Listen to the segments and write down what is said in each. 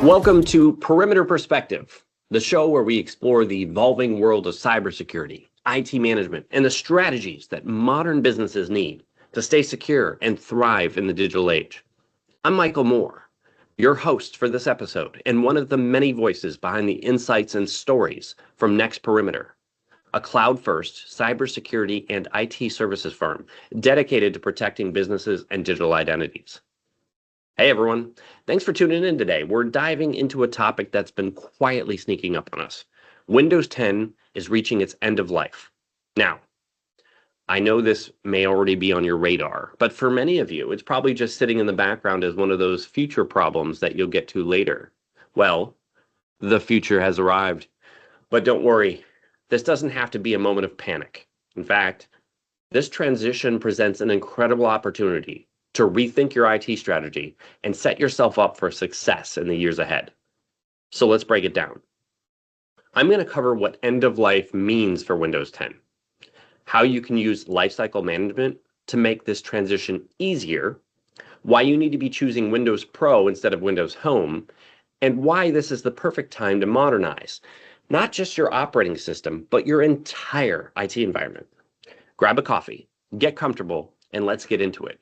Welcome to Perimeter Perspective, the show where we explore the evolving world of cybersecurity, IT management, and the strategies that modern businesses need to stay secure and thrive in the digital age. I'm Michael Moore, your host for this episode, and one of the many voices behind the insights and stories from Next Perimeter, a cloud-first cybersecurity and IT services firm dedicated to protecting businesses and digital identities. Hey everyone, thanks for tuning in today. We're diving into a topic that's been quietly sneaking up on us. Windows 10 is reaching its end of life. Now, I know this may already be on your radar, but for many of you, it's probably just sitting in the background as one of those future problems that you'll get to later. Well, the future has arrived. But don't worry, this doesn't have to be a moment of panic. In fact, this transition presents an incredible opportunity to rethink your IT strategy and set yourself up for success in the years ahead. So let's break it down. I'm going to cover what end of life means for Windows 10, how you can use lifecycle management to make this transition easier, why you need to be choosing Windows Pro instead of Windows Home, and why this is the perfect time to modernize, not just your operating system, but your entire IT environment. Grab a coffee, get comfortable, and let's get into it.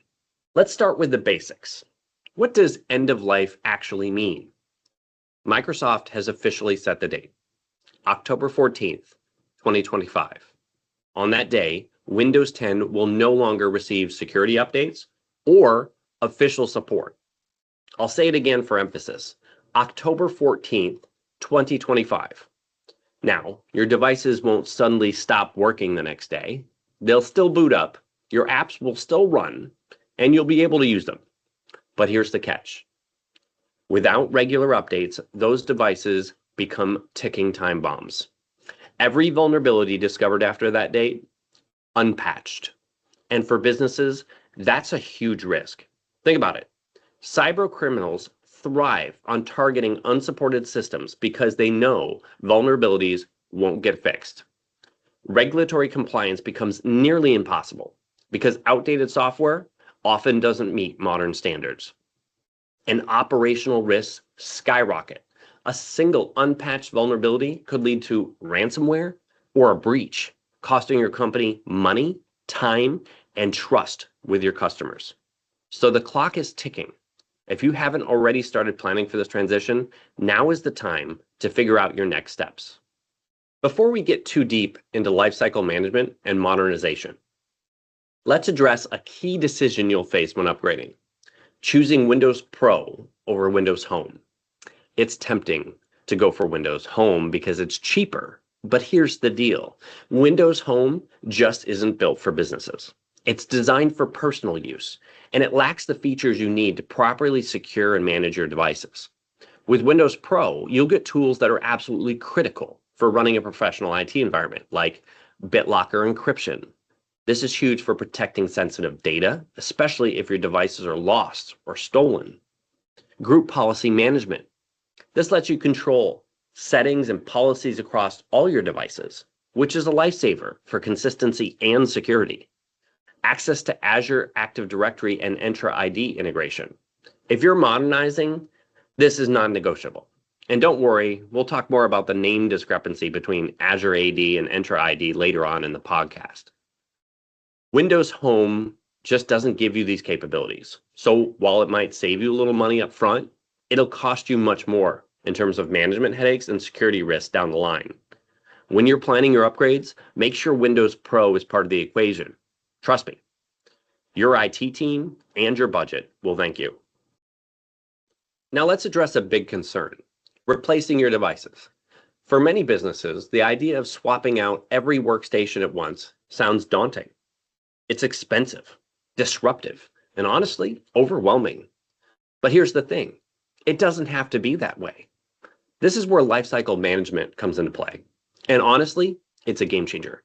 Let's start with the basics. What does end of life actually mean? Microsoft has officially set the date, October 14th, 2025. On that day, Windows 10 will no longer receive security updates or official support. I'll say it again for emphasis, October 14th, 2025. Now, your devices won't suddenly stop working the next day. They'll still boot up, your apps will still run, and you'll be able to use them. But here's the catch. Without regular updates, those devices become ticking time bombs. Every vulnerability discovered after that date, unpatched. And for businesses, that's a huge risk. Think about it. Cyber criminals thrive on targeting unsupported systems because they know vulnerabilities won't get fixed. Regulatory compliance becomes nearly impossible because outdated software often doesn't meet modern standards. And operational risks skyrocket. A single unpatched vulnerability could lead to ransomware or a breach, costing your company money, time, and trust with your customers. So the clock is ticking. If you haven't already started planning for this transition, now is the time to figure out your next steps. Before we get too deep into lifecycle management and modernization, let's address a key decision you'll face when upgrading, choosing Windows Pro over Windows Home. It's tempting to go for Windows Home because it's cheaper, but here's the deal. Windows Home just isn't built for businesses. It's designed for personal use, and it lacks the features you need to properly secure and manage your devices. With Windows Pro, you'll get tools that are absolutely critical for running a professional IT environment, like BitLocker encryption. This is huge for protecting sensitive data, especially if your devices are lost or stolen. Group policy management. This lets you control settings and policies across all your devices, which is a lifesaver for consistency and security. Access to Azure Active Directory and Entra ID integration. If you're modernizing, this is non-negotiable. And don't worry, we'll talk more about the name discrepancy between Azure AD and Entra ID later on in the podcast. Windows Home just doesn't give you these capabilities. So while it might save you a little money up front, it'll cost you much more in terms of management headaches and security risks down the line. When you're planning your upgrades, make sure Windows Pro is part of the equation. Trust me, your IT team and your budget will thank you. Now let's address a big concern, replacing your devices. For many businesses, the idea of swapping out every workstation at once sounds daunting. It's expensive, disruptive, and honestly, overwhelming. But here's the thing, it doesn't have to be that way. This is where lifecycle management comes into play. And honestly, it's a game changer.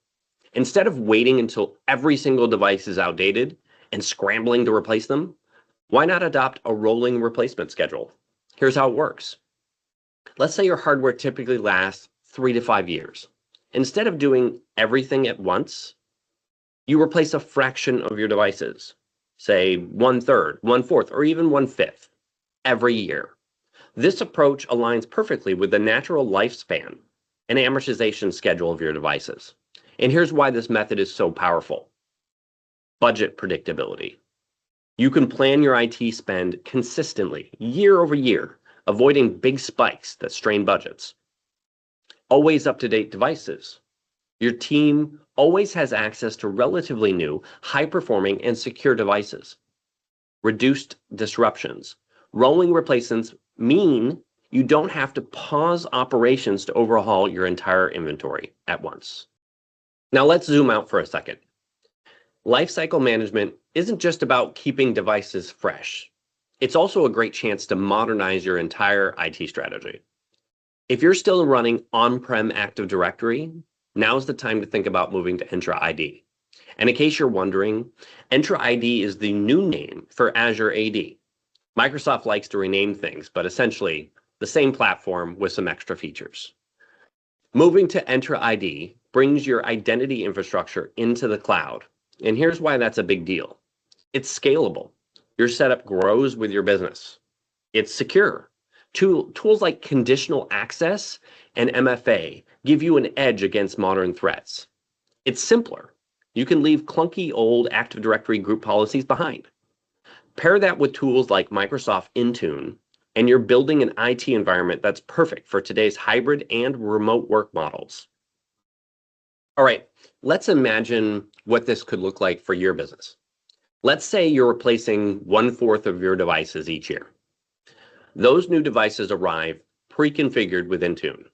Instead of waiting until every single device is outdated and scrambling to replace them, why not adopt a rolling replacement schedule? Here's how it works. Let's say your hardware typically lasts 3 to 5 years. Instead of doing everything at once, you replace a fraction of your devices, say 1/3, 1/4, or even 1/5 every year. This approach aligns perfectly with the natural lifespan and amortization schedule of your devices. And here's why this method is so powerful. Budget predictability. You can plan your IT spend consistently, year over year, avoiding big spikes that strain budgets. Always up-to-date devices. Your team always has access to relatively new, high-performing, and secure devices. Reduced disruptions. Rolling replacements mean you don't have to pause operations to overhaul your entire inventory at once. Now let's zoom out for a second. Lifecycle management isn't just about keeping devices fresh. It's also a great chance to modernize your entire IT strategy. If you're still running on-prem Active Directory, now's the time to think about moving to Entra ID. And in case you're wondering, Entra ID is the new name for Azure AD. Microsoft likes to rename things, but essentially the same platform with some extra features. Moving to Entra ID brings your identity infrastructure into the cloud. And here's why that's a big deal. It's scalable. Your setup grows with your business. It's secure. Tools like conditional access and MFA give you an edge against modern threats. It's simpler. You can leave clunky old Active Directory group policies behind. Pair that with tools like Microsoft Intune, and you're building an IT environment that's perfect for today's hybrid and remote work models. All right, let's imagine what this could look like for your business. Let's say you're replacing 1/4 of your devices each year. Those new devices arrive pre-configured with Intune.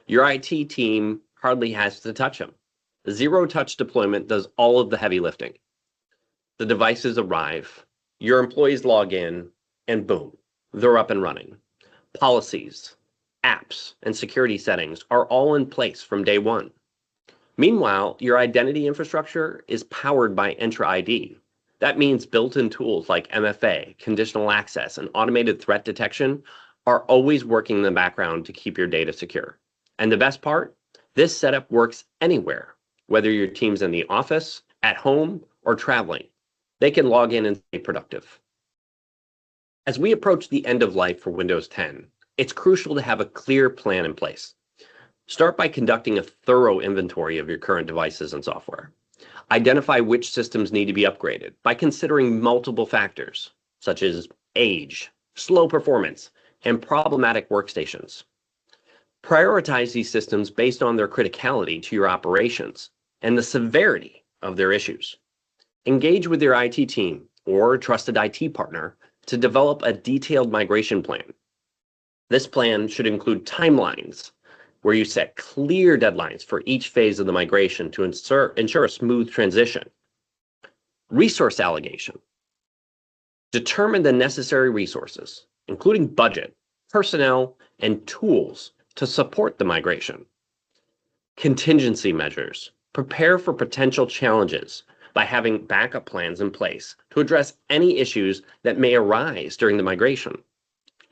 Your IT team hardly has to touch them. Zero-touch deployment does all of the heavy lifting. The devices arrive, your employees log in, and boom, they're up and running. Policies, apps, and security settings are all in place from day one. Meanwhile, your identity infrastructure is powered by Entra ID. That means built-in tools like MFA, conditional access, and automated threat detection are always working in the background to keep your data secure. And the best part, this setup works anywhere, whether your team's in the office, at home, or traveling. They can log in and stay productive. As we approach the end of life for Windows 10, it's crucial to have a clear plan in place. Start by conducting a thorough inventory of your current devices and software. Identify which systems need to be upgraded by considering multiple factors, such as age, slow performance, and problematic workstations. Prioritize these systems based on their criticality to your operations and the severity of their issues. Engage with your IT team or trusted IT partner to develop a detailed migration plan. This plan should include timelines where you set clear deadlines for each phase of the migration to ensure a smooth transition. Resource allocation. Determine the necessary resources, including budget, personnel, and tools to support the migration. Contingency measures. Prepare for potential challenges by having backup plans in place to address any issues that may arise during the migration.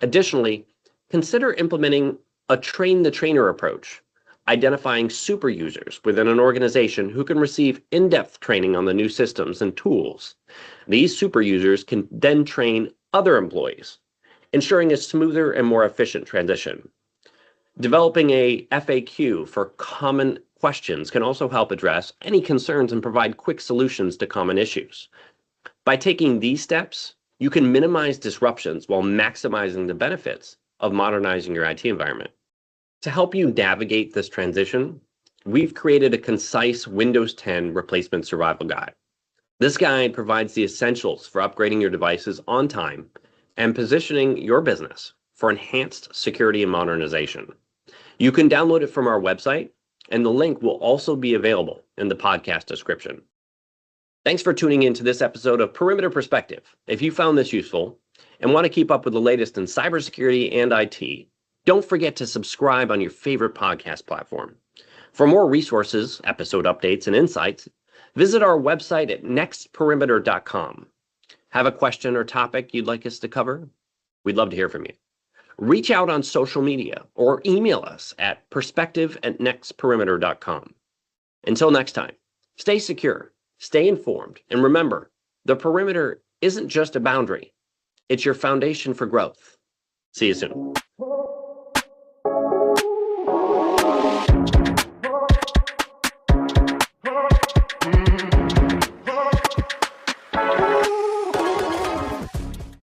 Additionally, consider implementing a train-the-trainer approach, identifying super users within an organization who can receive in-depth training on the new systems and tools. These super users can then train other employees, ensuring a smoother and more efficient transition. Developing a FAQ for common questions can also help address any concerns and provide quick solutions to common issues. By taking these steps, you can minimize disruptions while maximizing the benefits of modernizing your IT environment. To help you navigate this transition, we've created a concise Windows 10 replacement survival guide. This guide provides the essentials for upgrading your devices on time and positioning your business for enhanced security and modernization. You can download it from our website, and the link will also be available in the podcast description. Thanks for tuning in to this episode of Perimeter Perspective. If you found this useful and want to keep up with the latest in cybersecurity and IT, don't forget to subscribe on your favorite podcast platform. For more resources, episode updates, and insights, visit our website at nextperimeter.com. Have a question or topic you'd like us to cover? We'd love to hear from you. Reach out on social media or email us at perspective@nextperimeter.com. Until next time, stay secure, stay informed, and remember, the perimeter isn't just a boundary, it's your foundation for growth. See you soon.